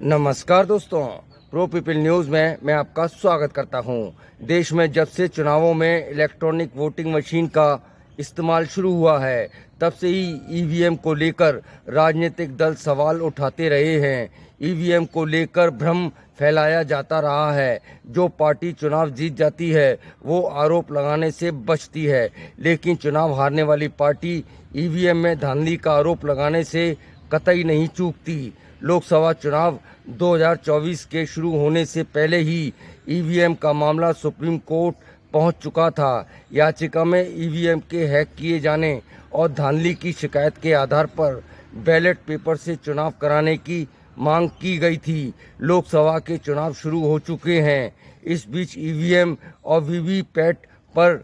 नमस्कार दोस्तों, pro people news में मैं आपका स्वागत करता हूं। देश में जब से चुनावों में इलेक्ट्रॉनिक वोटिंग मशीन का इस्तेमाल शुरू हुआ है, तब से ही ईवीएम को लेकर राजनीतिक दल सवाल उठाते रहे हैं। ईवीएम को लेकर भ्रम फैलाया जाता रहा है। जो पार्टी चुनाव जीत जाती है वो आरोप लगाने से बचती है, लेकिन चुनाव हारने वाली पार्टी ईवीएम में धांधली का आरोप लगाने से कतई नहीं चूकती। लोकसभा चुनाव 2024 के शुरू होने से पहले ही ईवीएम का मामला सुप्रीम कोर्ट पहुंच चुका था। याचिका में ईवीएम के हैक किए जाने और धांधली की शिकायत के आधार पर बैलेट पेपर से चुनाव कराने की मांग की गई थी। लोकसभा के चुनाव शुरू हो चुके हैं। इस बीच ईवीएम और वीवीपैट पर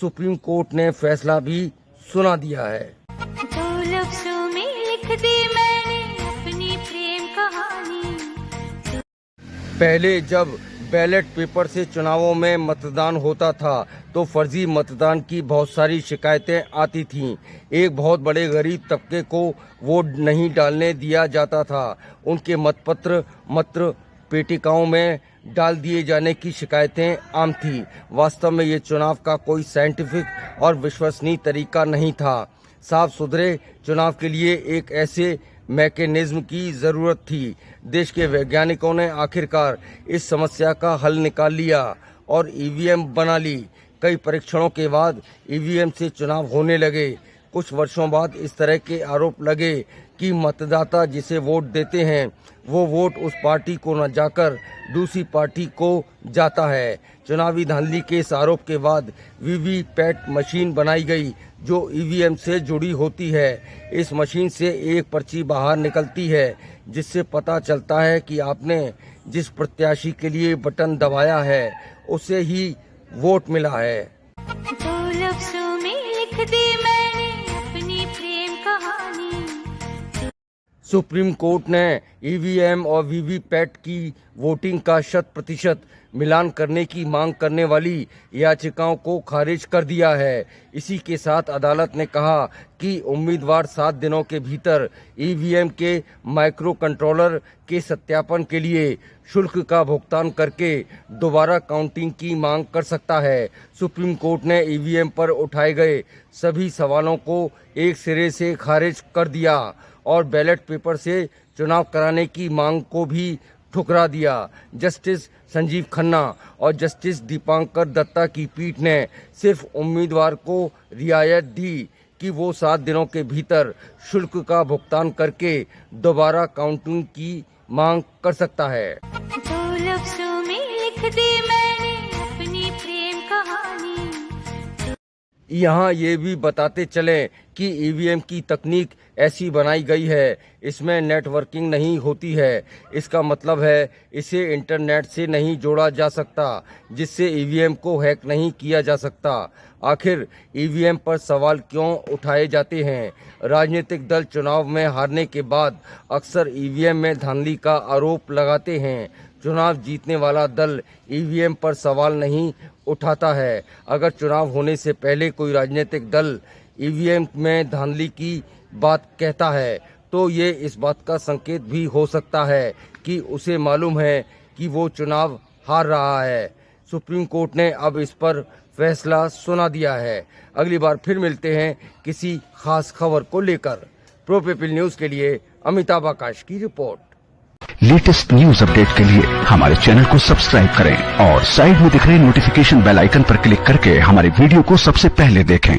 सुप्रीम कोर्ट ने फैसला भी सुना दिया है। दो लफ्ज़ों में लिख दी मैंने अपनी प्रेम कहानी। पहले जब बैलेट पेपर से चुनावों में मतदान होता था तो फर्जी मतदान की बहुत सारी शिकायतें आती थीं। एक बहुत बड़े गरीब तबके को वोट नहीं डालने दिया जाता था। उनके मतपत्र पेटिकाओं में डाल दिए जाने की शिकायतें आम थी। वास्तव में ये चुनाव का कोई साइंटिफिक और विश्वसनीय तरीका नहीं था। साफ सुथरे चुनाव के लिए एक ऐसे मैकेनिज्म की जरूरत थी। देश के वैज्ञानिकों ने आखिरकार इस समस्या का हल निकाल लिया और ईवीएम बना ली। कई परीक्षणों के बाद ईवीएम से चुनाव होने लगे। कुछ वर्षों बाद इस तरह के आरोप लगे कि मतदाता जिसे वोट देते हैं वो वोट उस पार्टी को न जाकर दूसरी पार्टी को जाता है। चुनावी धांधली के इस आरोप के बाद वीवीपैट मशीन बनाई गई जो ईवीएम से जुड़ी होती है। इस मशीन से एक पर्ची बाहर निकलती है जिससे पता चलता है कि आपने जिस प्रत्याशी के लिए बटन दबाया है उसे ही वोट मिला है। दो लफ्ज़ों में लिख दी मैंने अपनी प्रेम कहानी। सुप्रीम कोर्ट ने ईवीएम और वीवीपैट की वोटिंग का 100% मिलान करने की मांग करने वाली याचिकाओं को खारिज कर दिया है। इसी के साथ अदालत ने कहा कि उम्मीदवार 7 दिनों के भीतर ईवीएम के माइक्रो कंट्रोलर के सत्यापन के लिए शुल्क का भुगतान करके दोबारा काउंटिंग की मांग कर सकता है। सुप्रीम कोर्ट ने ईवीएम पर उठाए गए सभी सवालों को एक सिरे से खारिज कर दिया और बैलेट पेपर से चुनाव कराने की मांग को भी ठुकरा दिया। जस्टिस संजीव खन्ना और जस्टिस दीपांकर दत्ता की पीठ ने सिर्फ उम्मीदवार को रियायत दी कि वो 7 दिनों के भीतर शुल्क का भुगतान करके दोबारा काउंटिंग की मांग कर सकता है। दो लफ्ज़ों में लिख दी मैंने अपनी प्रेम कहानी। यहाँ ये भी बताते चलें कि ईवीएम की तकनीक ऐसी बनाई गई है, इसमें नेटवर्किंग नहीं होती है। इसका मतलब है इसे इंटरनेट से नहीं जोड़ा जा सकता, जिससे ईवीएम को हैक नहीं किया जा सकता। आखिर ईवीएम पर सवाल क्यों उठाए जाते हैं? राजनीतिक दल चुनाव में हारने के बाद अक्सर ईवीएम में धांधली का आरोप लगाते हैं। चुनाव जीतने वाला दल ईवीएम पर सवाल नहीं उठाता है। अगर चुनाव होने से पहले कोई राजनीतिक दल ईवीएम में धांधली की बात कहता है तो ये इस बात का संकेत भी हो सकता है कि उसे मालूम है कि वो चुनाव हार रहा है। सुप्रीम कोर्ट ने अब इस पर फैसला सुना दिया है। अगली बार फिर मिलते हैं किसी खास खबर को लेकर। प्रो पीपल न्यूज़ के लिए अमिताभ आकाश की रिपोर्ट। लेटेस्ट न्यूज अपडेट के लिए हमारे चैनल को सब्सक्राइब करें और साइड में दिख रहे नोटिफिकेशन बेल आइकन पर क्लिक करके हमारे वीडियो को सबसे पहले देखें।